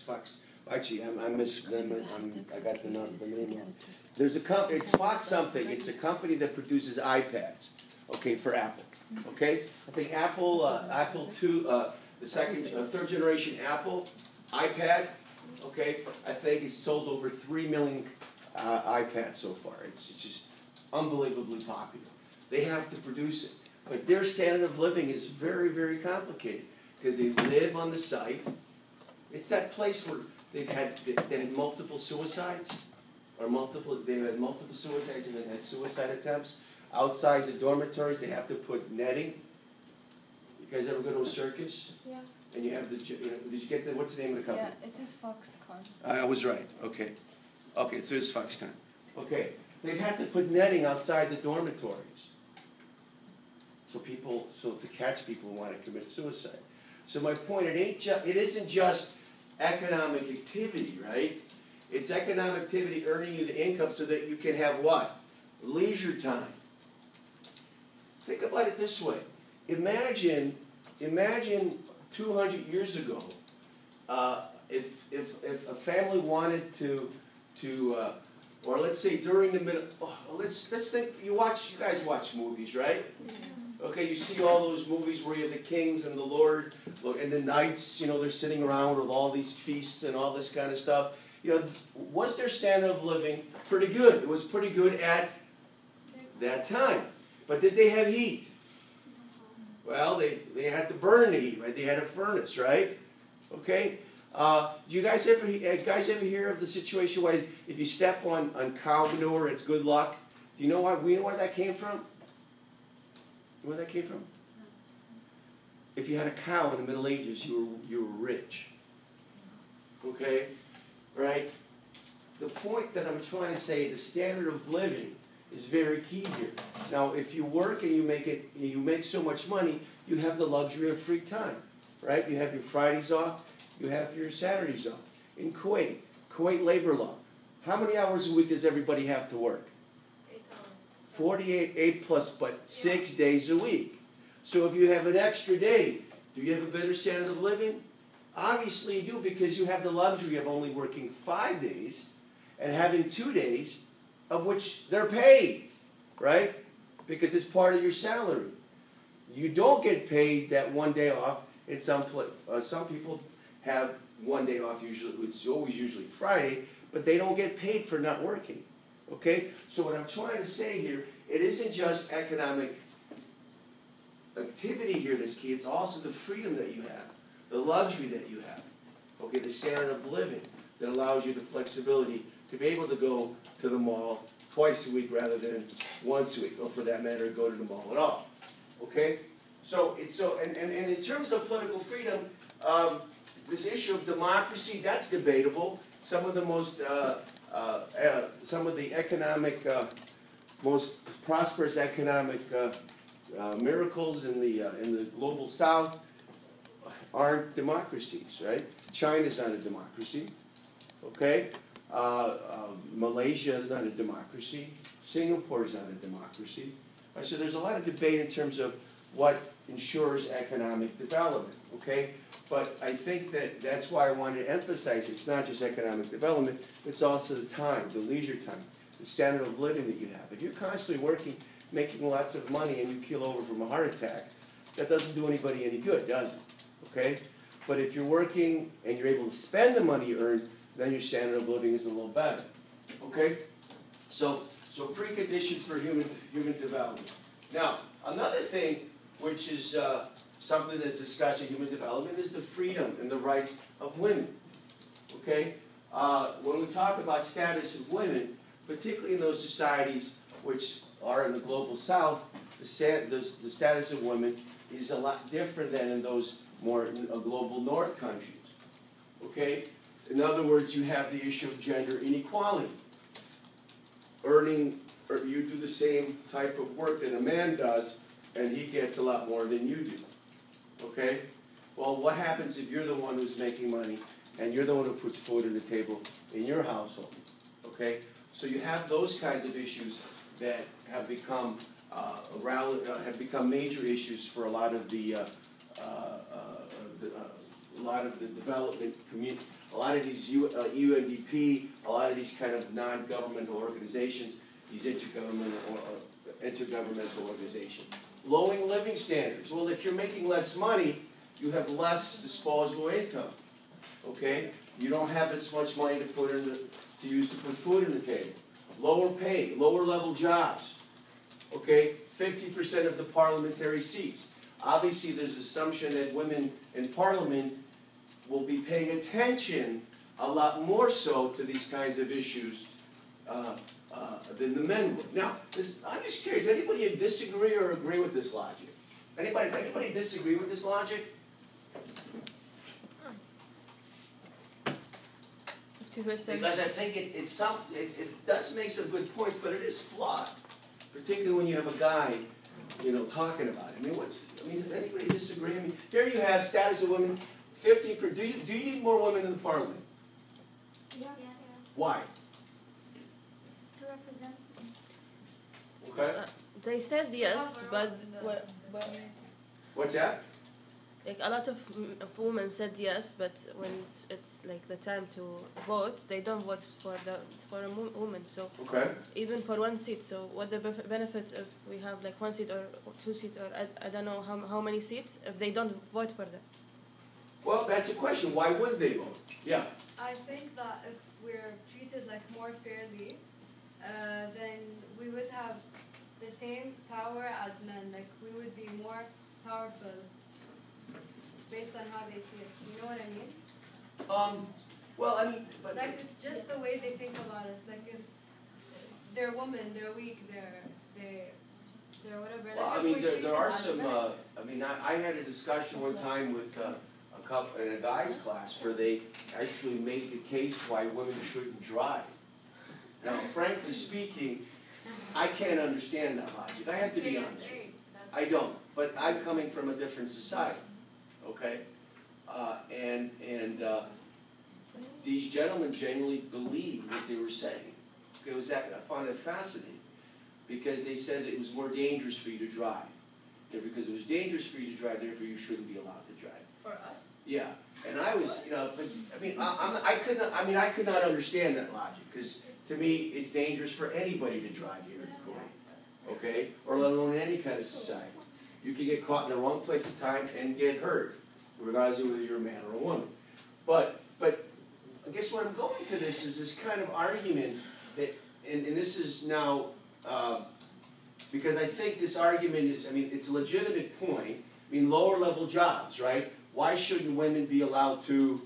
Fox. Actually, I missed them. I got the name wrong. There's a company. It's Fox something. It's a company that produces iPads. Okay, for Apple. Okay, I think Apple II, the third generation Apple iPad. Okay, I think it's sold over 3 million iPads so far. It's just unbelievably popular. They have to produce it, but their standard of living is very, very complicated because they live on the site. It's that place where they had multiple suicides, or they had multiple suicides and then had suicide attempts. Outside the dormitories, they have to put netting. You guys ever go to a circus? Yeah. And you have did you get the, what's the name of the company? Yeah, it is Foxconn. I was right, okay. Okay, so it's Foxconn. Okay, they've had to put netting outside the dormitories. So to catch people who want to commit suicide. So my point, it isn't just economic activity, right? It's economic activity earning you the income so that you can have what? Leisure time. Think about it this way. Imagine 200 years ago, if a family wanted to or let's say during the middle, let's think, you guys watch movies, right? Okay, you see all those movies where you have the kings and the lord and the knights, they're sitting around with all these feasts and all this kind of stuff. Was their standard of living pretty good? It was pretty good at that time. But did they have heat? Well, they had to burn the heat, right? They had a furnace, right? Okay? Do you guys ever hear of the situation where if you step on cow manure, it's good luck? Do you know why? We know where that came from? You know where that came from? If you had a cow in the Middle Ages, you were rich. Okay? Right? The point that I'm trying to say, the standard of living is very key here. Now, if you work and you make so much money, you have the luxury of free time, right? You have your Fridays off, you have your Saturdays off. In Kuwait labor law, how many hours a week does everybody have to work? 8 hours. 48, 8 plus, but 6 days a week. So if you have an extra day, do you have a better standard of living? Obviously you do, because you have the luxury of only working 5 days and having 2 days of which they're paid, right? Because it's part of your salary. You don't get paid that 1 day off. In some people have 1 day off. It's always usually Friday, but they don't get paid for not working. Okay. So what I'm trying to say here, it isn't just economic activity here that's key. It's also the freedom that you have, the luxury that you have. Okay, the standard of living that allows you the flexibility to be able to go to the mall twice a week rather than once a week, or for that matter, go to the mall at all. Okay? So and in terms of political freedom, this issue of democracy, that's debatable. Some of the most prosperous economic miracles in the global South aren't democracies, right? China's not a democracy. Okay? Malaysia is not a democracy. Singapore is not a democracy. So there's a lot of debate in terms of what ensures economic development. Okay, but I think that's why I wanted to emphasize it's not just economic development; it's also the time, the leisure time, the standard of living that you have. If you're constantly working, making lots of money, and you keel over from a heart attack, that doesn't do anybody any good, does it? Okay, but if you're working and you're able to spend the money you earn, then your standard of living is a little better. Okay? So preconditions for human development. Now, another thing which is something that's discussed in human development is the freedom and the rights of women. Okay? When we talk about status of women, particularly in those societies which are in the global South, the status of women is a lot different than in those more global North countries. Okay? In other words, you have the issue of gender inequality. You do the same type of work that a man does, and he gets a lot more than you do. Okay? Well, what happens if you're the one who's making money, and you're the one who puts food on the table in your household? Okay? So you have those kinds of issues that have become major issues for a lot of the development community, a lot of these UNDP, a lot of these kind of non-governmental organizations, these intergovernmental organizations. Lowering living standards. Well, if you're making less money, you have less disposable income. Okay? You don't have as much money to use to put food on the table. Lower pay, lower level jobs. Okay? 50% of the parliamentary seats. Obviously, there's assumption that women in parliament will be paying attention a lot more so to these kinds of issues than the men would. Now, I'm just curious, anybody disagree or agree with this logic? Anybody disagree with this logic? 50%. Because I think it does make some good points, but it is flawed. Particularly when you have a guy, talking about it. Does anybody disagree? Here you have status of women, 15%. Do you need more women in the parliament? Yes. Why? To represent. Okay. They said yes, but What's that? like a lot of women said yes, but when it's like the time to vote, they don't vote for a woman. So Okay. even for one seat. So what the benefit if we have like one seat or two seats or I don't know how many seats if they don't vote for them? Well, that's a question. Why would they vote? Yeah. I think that if we're treated like more fairly, then we would have the same power as men. Like we would be more powerful based on how they see us. You know what I mean? But Like it's just the way they think about us. Like if they're women, they're weak, they're whatever. well, Like if we treat there them are as some. men, I had a discussion one time with a couple in a guy's class where they actually made the case why women shouldn't drive. Now, frankly speaking, I can't understand that logic. I have to be honest. I don't. But I'm coming from a different society. Okay? These gentlemen genuinely believed what they were saying. I found it fascinating because they said that it was more dangerous for you to drive. And because it was dangerous for you to drive, therefore you shouldn't be allowed to drive. for us. Yeah, and I was, I could not understand that logic because to me it's dangerous for anybody to drive here in Korea, okay, or let alone in any kind of society. You can get caught in the wrong place at time and get hurt, regardless of whether you're a man or a woman. But I guess where I'm going to this is this kind of argument that, and this is now because I think this argument is, it's a legitimate point. Lower level jobs, right? Why shouldn't women be allowed to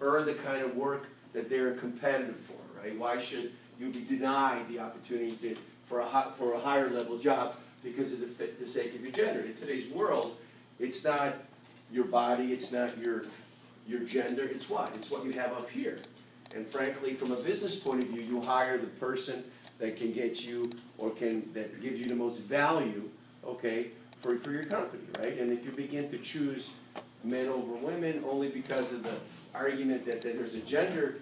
earn the kind of work that they're competitive for, right? Why should you be denied the opportunity for a higher level job because of the sake of your gender? In today's world, it's not your body, it's not your gender, it's what? It's what you have up here. And frankly, from a business point of view, you hire the person that can get you that gives you the most value, okay, for your company, right? And if you begin to choose men over women only because of the argument that there's a gender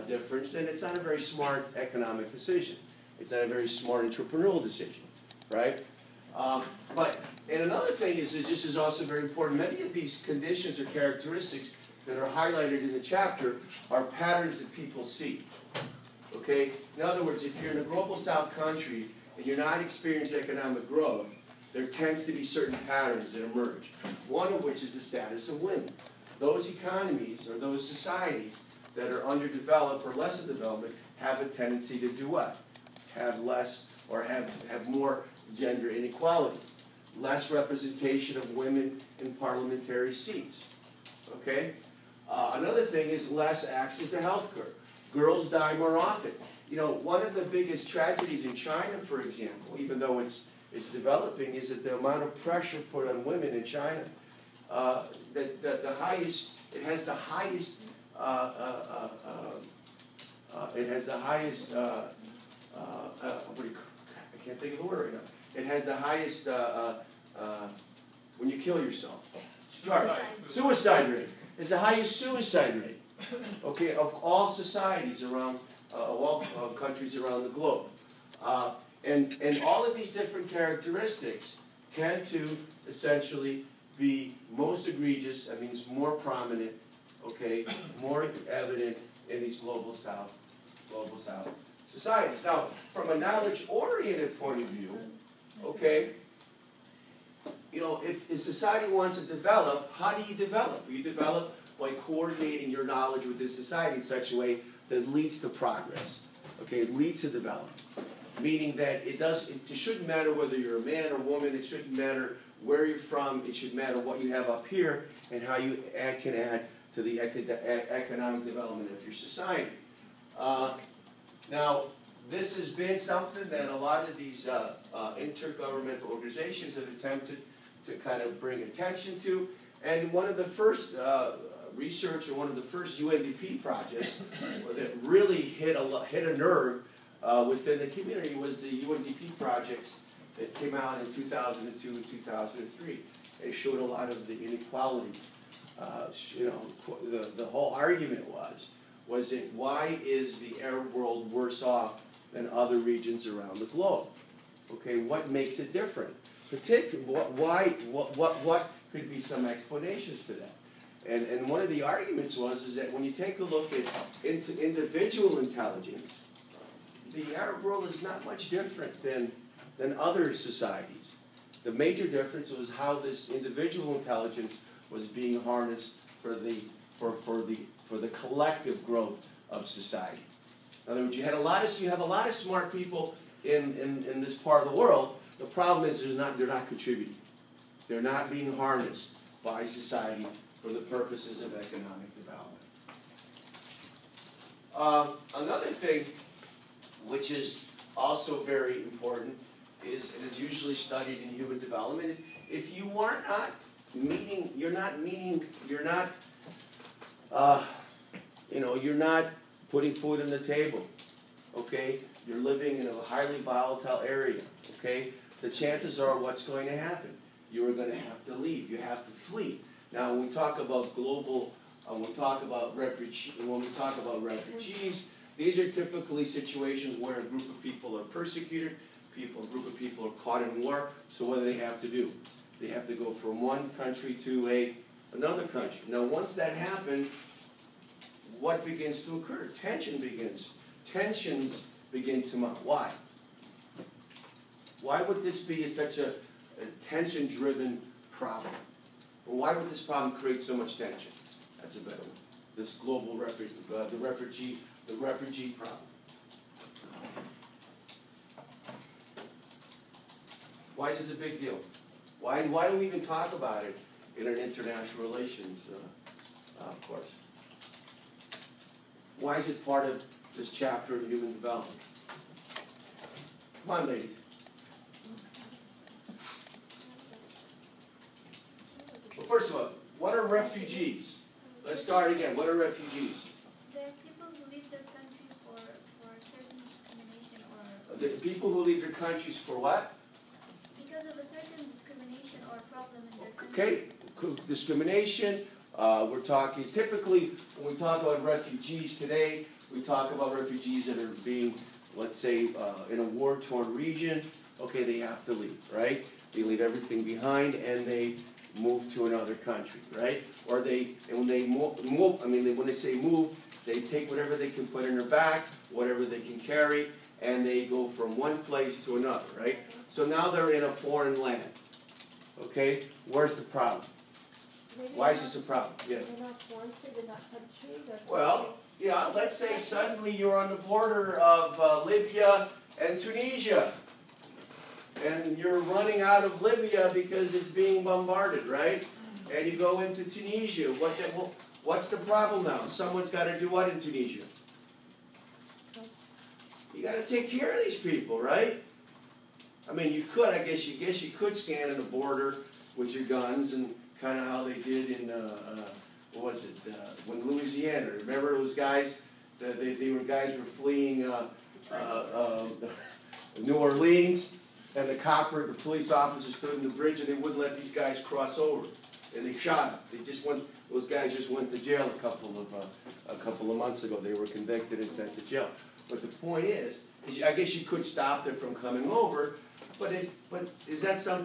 difference, then it's not a very smart economic decision. It's not a very smart entrepreneurial decision, right? And another thing is that this is also very important. Many of these conditions or characteristics that are highlighted in the chapter are patterns that people see. Okay? In other words, if you're in a global south country and you're not experiencing economic growth, there tends to be certain patterns that emerge. One of which is the status of women. Those economies or those societies that are underdeveloped or less of development have a tendency to do what? Have less or have more gender inequality. Less representation of women in parliamentary seats. Okay? Another thing is less access to health care. Girls die more often. One of the biggest tragedies in China, for example, even though it's developing, is that the amount of pressure put on women in China, it has the highest I can't think of the word right now. It has the highest, when you kill yourself. Suicide rate. It's the highest suicide rate, okay, of all societies around, all countries around the globe. And all of these different characteristics tend to essentially be most egregious, that means more prominent, okay, more evident in these global south societies. Now, from a knowledge-oriented point of view, okay, you know, if a society wants to develop, how do you develop? You develop by coordinating your knowledge with this society in such a way that leads to progress. Okay, it leads to development. Meaning that it shouldn't matter whether you're a man or woman, it shouldn't matter where you're from, it should matter what you have up here and how you can add to the economic development of your society. Now, this has been something that a lot of these intergovernmental organizations have attempted to kind of bring attention to. And one of the first research, or one of the first UNDP projects that really hit a nerve within the community was the UNDP projects that came out in 2002 and 2003. They showed a lot of the inequalities. You know, the whole argument was that why is the Arab world worse off than other regions around the globe? Okay, what makes it different? What could be some explanations for that? And one of the arguments is that when you take a look at individual intelligence, the Arab world is not much different than other societies. The major difference was how this individual intelligence was being harnessed for the collective growth of society. In other words, you have a lot of smart people in this part of the world. The problem is they're not contributing. They're not being harnessed by society for the purposes of economic development. Another thing which is also very important is, and is usually studied in human development, if you are not meeting, you're not putting food on the table, okay? You're living in a highly volatile area, okay? The chances are what's going to happen? You are going to have to leave. You have to flee. Now, when we talk about global, when we talk about refugees, these are typically situations where a group of people are persecuted, a group of people are caught in war. So what do they have to do? They have to go from one country to another country. Now, once that happens, what begins to occur? Tension begins. Tensions begin to mount. Why? Why would this be such a tension-driven problem? Well, why would this problem create so much tension? That's a better one. This global refugee problem. Why is this a big deal? Why do we even talk about it in an international relations course? Why is it part of this chapter in human development? Come on, ladies. Well, first of all, what are refugees? Let's start again. What are refugees? They're people who leave their country for certain discrimination or... The people who leave their countries for what? Because of a certain discrimination or problem in their country. Okay, discrimination. We're talking, typically, when we talk about refugees today, we talk about refugees that are being, let's say, in a war-torn region. Okay, they have to leave, right? They leave everything behind and they move to another country, right? Or when they when they say move, they take whatever they can put in their back, whatever they can carry, and they go from one place to another, right? So now they're in a foreign land. Okay, where's the problem? Why is this a problem? Yeah. They're not wanted in that country. Well, yeah, let's say suddenly you're on the border of Libya and Tunisia. And you're running out of Libya because it's being bombarded, right? And you go into Tunisia. What's the problem now? Someone's got to do what in Tunisia? You got to take care of these people, right? I mean, I guess you could stand on the border with your guns and kind of how they did in when Louisiana. Remember those guys? Guys were fleeing New Orleans. And the police officer stood in the bridge and they wouldn't let these guys cross over. And they shot them. Those guys just went to jail a couple of months ago. They were convicted and sent to jail. But the point is I guess you could stop them from coming over, but is that something